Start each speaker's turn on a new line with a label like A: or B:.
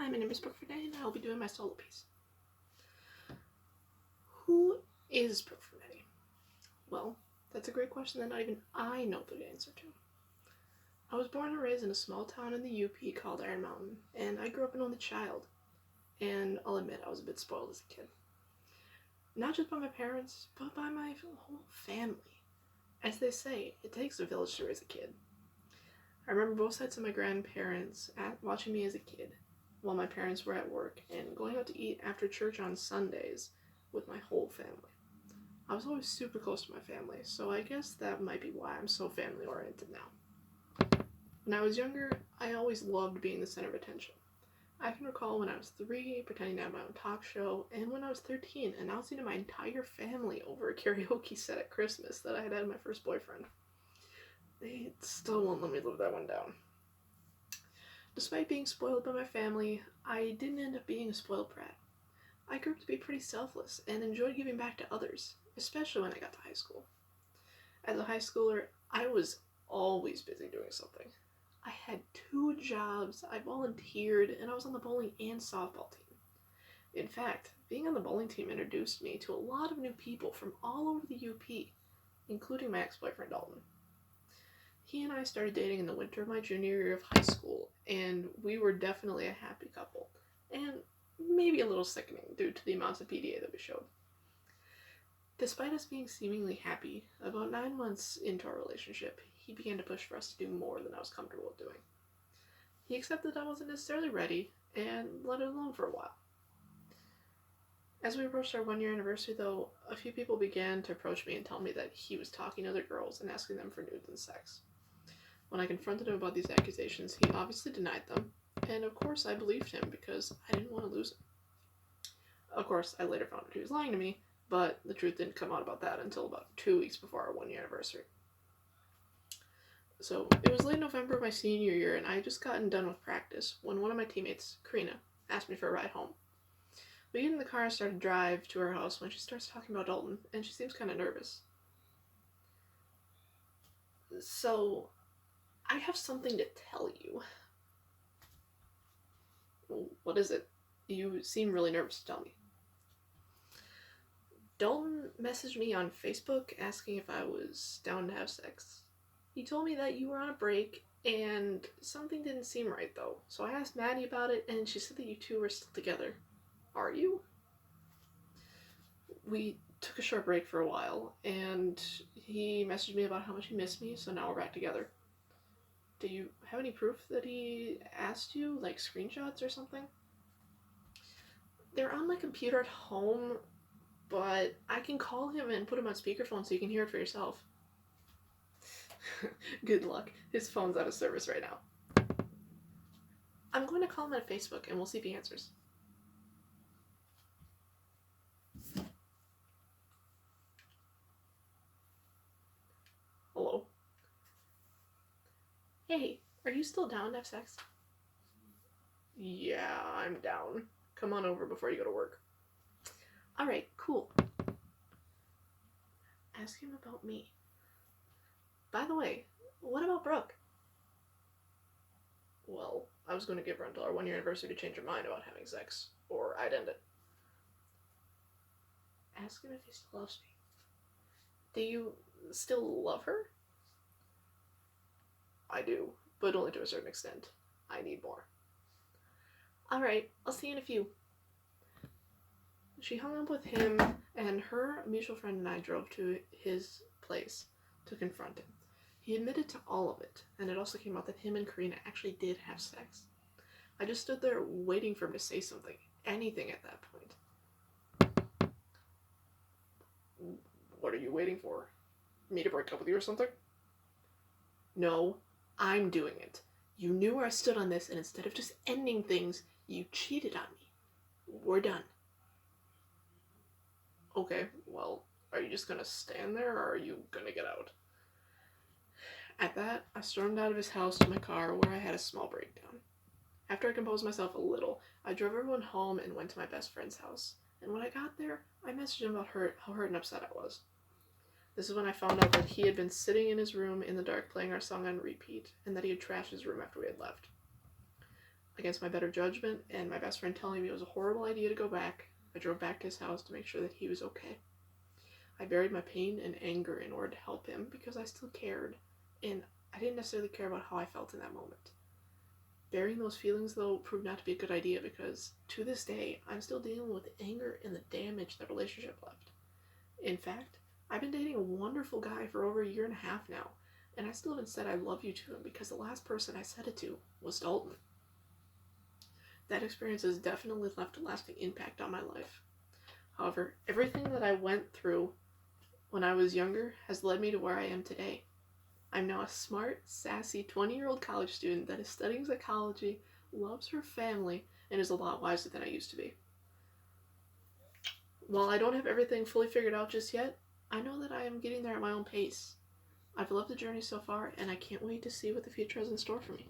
A: Hi, my name is Brooke Fernay, and I'll be doing my solo piece. Who is Brooke Fernay? Well, that's a great question that not even I know the answer to. I was born and raised in a small town in the UP called Iron Mountain, and I grew up an only child. And I'll admit, I was a bit spoiled as a kid. Not just by my parents, but by my whole family. As they say, it takes a village to raise a kid. I remember both sides of my grandparents watching me as a kid, while my parents were at work, and going out to eat after church on Sundays with my whole family. I was always super close to my family, so I guess that might be why I'm so family oriented now. When I was younger, I always loved being the center of attention. I can recall when I was 3, pretending to have my own talk show, and when I was 13, announcing to my entire family over a karaoke set at Christmas that I had had my first boyfriend. They still won't let me live that one down. Despite being spoiled by my family, I didn't end up being a spoiled brat. I grew up to be pretty selfless and enjoyed giving back to others, especially when I got to high school. As a high schooler, I was always busy doing something. I had 2 jobs, I volunteered, and I was on the bowling and softball team. In fact, being on the bowling team introduced me to a lot of new people from all over the UP, including my ex-boyfriend Dalton. He and I started dating in the winter of my junior year of high school, and we were definitely a happy couple, and maybe a little sickening due to the amounts of PDA that we showed. Despite us being seemingly happy, about 9 months into our relationship, he began to push for us to do more than I was comfortable with doing. He accepted I wasn't necessarily ready, and let it alone for a while. As we approached our 1-year anniversary, though, a few people began to approach me and tell me that he was talking to other girls and asking them for nudes and sex. When I confronted him about these accusations, he obviously denied them, and of course I believed him because I didn't want to lose him. Of course, I later found out he was lying to me, but the truth didn't come out about that until about 2 weeks before our 1-year anniversary. So, it was late November of my senior year, and I had just gotten done with practice when one of my teammates, Karina, asked me for a ride home. We get in the car and start to drive to her house when she starts talking about Dalton, and she seems kind of nervous. So, I have something to tell you. What is it? You seem really nervous to tell me. Dalton messaged me on Facebook asking if I was down to have sex. He told me that you were on a break, and something didn't seem right though. So I asked Maddie about it, and she said that you two were still together. Are you? We took a short break for a while, and he messaged me about how much he missed me, so now we're back together. Do you have any proof that he asked you, like screenshots or something? They're on my computer at home, but I can call him and put him on speakerphone so you can hear it for yourself. Good luck. His phone's out of service right now. I'm going to call him on Facebook and we'll see if he answers. Hello? Hey, are you still down to have sex? Yeah, I'm down. Come on over before you go to work. Alright, cool. Ask him about me. By the way, what about Brooke? Well, I was going to give her until our 1-year anniversary to change her mind about having sex, or I'd end it. Ask him if he still loves me. Do you still love her? I do, but only to a certain extent. I need more. Alright, I'll see you in a few. She hung up with him, and her mutual friend and I drove to his place to confront him. He admitted to all of it, and it also came out that him and Karina actually did have sex. I just stood there waiting for him to say something, anything at that point. What are you waiting for? Me to break up with you or something? No, I'm doing it. You knew where I stood on this, and instead of just ending things, you cheated on me. We're done. Okay, well, are you just gonna stand there, or are you gonna get out? At that, I stormed out of his house to my car, where I had a small breakdown. After I composed myself a little, I drove everyone home and went to my best friend's house. And when I got there, I messaged him about how hurt and upset I was. This is when I found out that he had been sitting in his room in the dark playing our song on repeat, and that he had trashed his room after we had left. against my better judgment and my best friend telling me it was a horrible idea to go back, I drove back to his house to make sure that he was okay. I buried my pain and anger in order to help him because I still cared, and I didn't necessarily care about how I felt in that moment. Burying those feelings, though, proved not to be a good idea because, to this day, I'm still dealing with the anger and the damage that relationship left. In fact, I've been dating a wonderful guy for over 1.5 years now, and I still haven't said I love you to him because the last person I said it to was Dalton. That experience has definitely left a lasting impact on my life. However, everything that I went through when I was younger has led me to where I am today. I'm now a smart, sassy 20-year-old college student that is studying psychology, loves her family, and is a lot wiser than I used to be. While I don't have everything fully figured out just yet, I know that I am getting there at my own pace. I've loved the journey so far, and I can't wait to see what the future has in store for me.